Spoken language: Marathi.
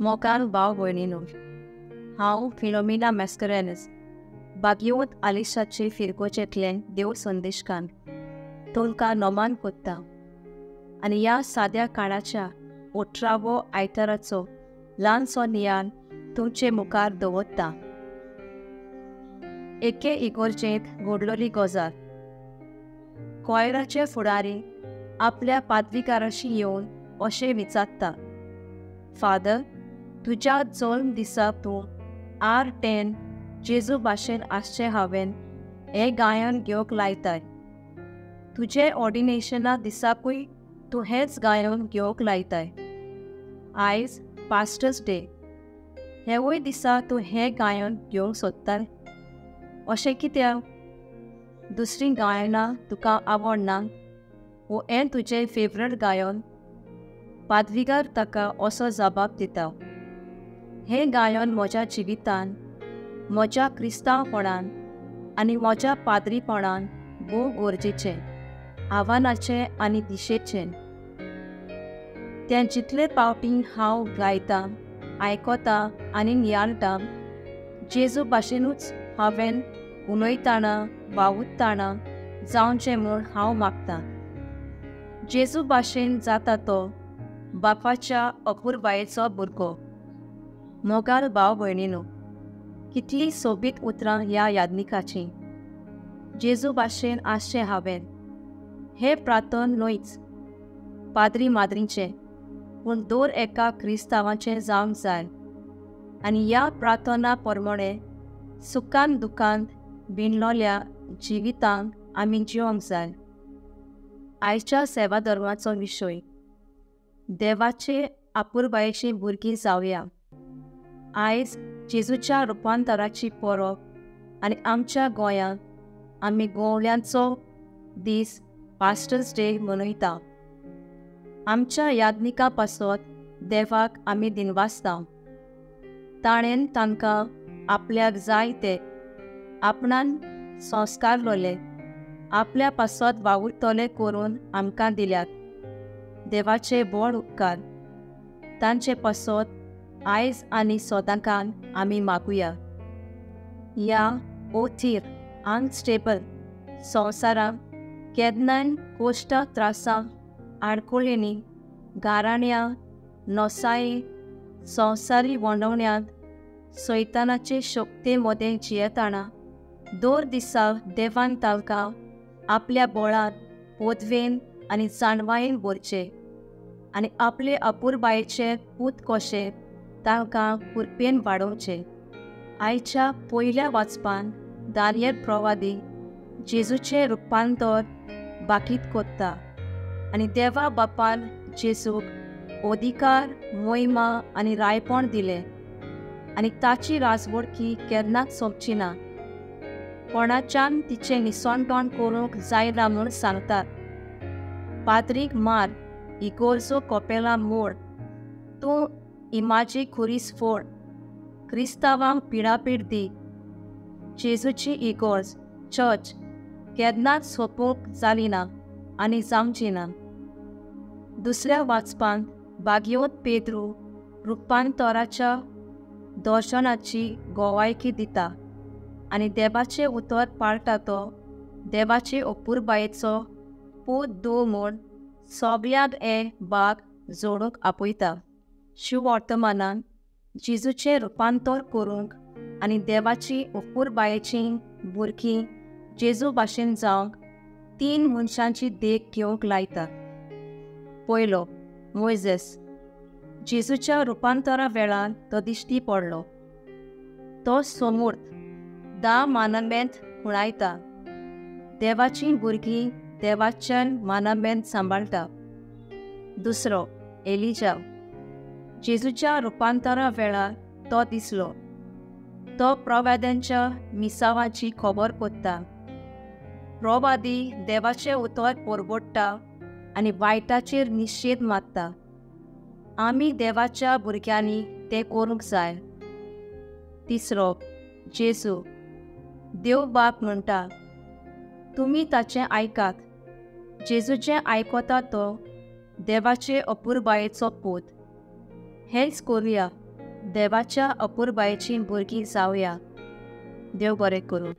मोगाल भाव भयणींनो, हांव फिलोमिना मॅस्करेनस बागयोत आलिशाचे फिरकोचेंतलें देव संदेशकान तुमकां नमन कोत्ता आनी ह्या साद्या काळाच्या 18वो आयताराचो ल्हानसो नियाळ तुमचे मुखार दवरता. एके इगोर्जेंत घडलोली गजाल. कॉयराचे फुडारी आपल्या पादविकाराशी येवन अशें विचारता, फादर, तुज्या जल्म दिसा तूं R10 जेजू भाशेन आसचें हांवें हें गायन घेवंक लायताय. तुजे ऑर्डिनेशना दिसाकूय तूं हेंच गायन घेवंक लायताय. आयज पास्टर्स डे, हेवूय दिसा तूं हें गायन घेवंक सोदताय. अशें कित्याक? दुसरीं गायनां तुका आवडना वो हें तुजें फेवरेट गायन? पादविकार ताका असो जबाब दिता, हें गायन म्हज्या जिवितान, म्हज्या क्रिस्तांवपणान आनी म्हज्या पाद्रीपणान भोव गरजेचें, आव्हानाचें आनी दिशेचें. तें जितले पावटी हांव गायतां, आयकतां आनी नियाळटां, जेजू भाशेनूच हांवें उलयतना वावुरतना जावचें म्हूण हांव मागतां. जेजू भाशेन जाता तो बापाच्या अपुरबायेचो भुरगो. मोगाल भाव भयणींनो, कितलीं सोबीत उतरां ह्या यादनिकाचीं. जेजू भाशेन आसचें हांवें हें प्रार्थन न्हयच पाद्री माद्रीचें, पूण दर एका क्रिस्तांवाचें जावंक जाय. आनी ह्या प्रार्थना प्रमाणें सुखान दुखांत भिणलोल्या जिवितांक आमी जिवंक जाय. आयच्या सेवा धर्माचो विशय. देवाचे आपुरबायेचीं भुरगीं जावया. आयज जेजूच्या रुपांतराची परब आनी आमच्या गोंयांत आमी गवळ्यांचो दीस पास्टर्स डे मनयता. आमच्या यादनिका पासत देवाक आमी दिनवासता. ताणें तांकां आपल्याक जाय ते आपणान संस्कारलोले, आपल्या पासत वावुरतले करून आमकां दिल्यात. देवाचे व्हड उपकार. तांचे पासत आयज आनी सोदांकाल आमी मागुया. ह्या ओथीर अनस्टेबल संवसारांत केन्नाय कोश्टां त्रासां, आडखळींनी, गाराण्या, नोसाई, संवसारी वंडवण्यांत, सैतानाचे शक्ती मदें जियेताना दर दिसा देवान तांकां आपल्या बळान, पोदवेन आनी जाणवायेन भरचें आनी आपले अपुरबायेचे पूत कशें तांकां कुरपेन वाडोवचें. आयच्या पयल्या वाचपान दानियेल प्रवादी जेजूचें रुपांतर बाकीत कोत्ता आनी देवा बापान जेजूक अधिकार, मोहिमा आनी रायपण दिलें आनी ताची राजवडकी केन्नाच सोंपची ना. कोणाच्यान तिचें निसणटण करूंक जायना म्हूण सांगतात. पाद्रीक मार, इगोर्जो कोपेलां मोड, तूं इमाजी खुरीस फोड, क्रिस्तांवांक पिडापीड दी. जेजूची इगोर्ज, चर्च, केन्नाच सोंपूंक जाली ना आनी जावची ना. दुसऱ्या वाचपांत बागयोत पेद्रू रुपांतराच्या दर्शनाची गोवायकी दिता आनी देवाचें उतर पाळटा तो देवाचे अपुरबायेचो पूत धूव म्हूण सगळ्यांक हे भाग जोडूंक आपयता. शुभ वर्तमानान जेजूचें रुपांतर करूंक आनी देवाची अपुरबायेचीं भुरगीं जेजू भाशेन जावंक 3 मनशांची देख घेवंक लायता. पयलो, मोइसेस. जेजूच्या रुपांतरा वेळार तो दिश्टी पडलो. तो समूर्त 10 मानमेंत खुणायता. देवाचीं भुरगीं देवाच्यान मानमेंत सांबाळटा. दुसरो, एलिजा. जेजूच्या रुपांतरा वेळार तो दिसलो. तो प्रवाद्यांच्या मिसावाची खबर कोत्ता. प्रवादी देवाचें उतर परबडटा आनी वायटाचेर निशेध मारता. आमी देवाच्या भुरग्यांनी तें करूंक जाय. तिसरो, जेजू. देव बाप म्हणटा, तुमी ताचें आयकात. जेजूचें आयकोता तो देवाचे अपुरबायेचो पूत. हेंच करुया देवाच्या अपुरबायेची भुरगीं जावया. देव बरें करूं.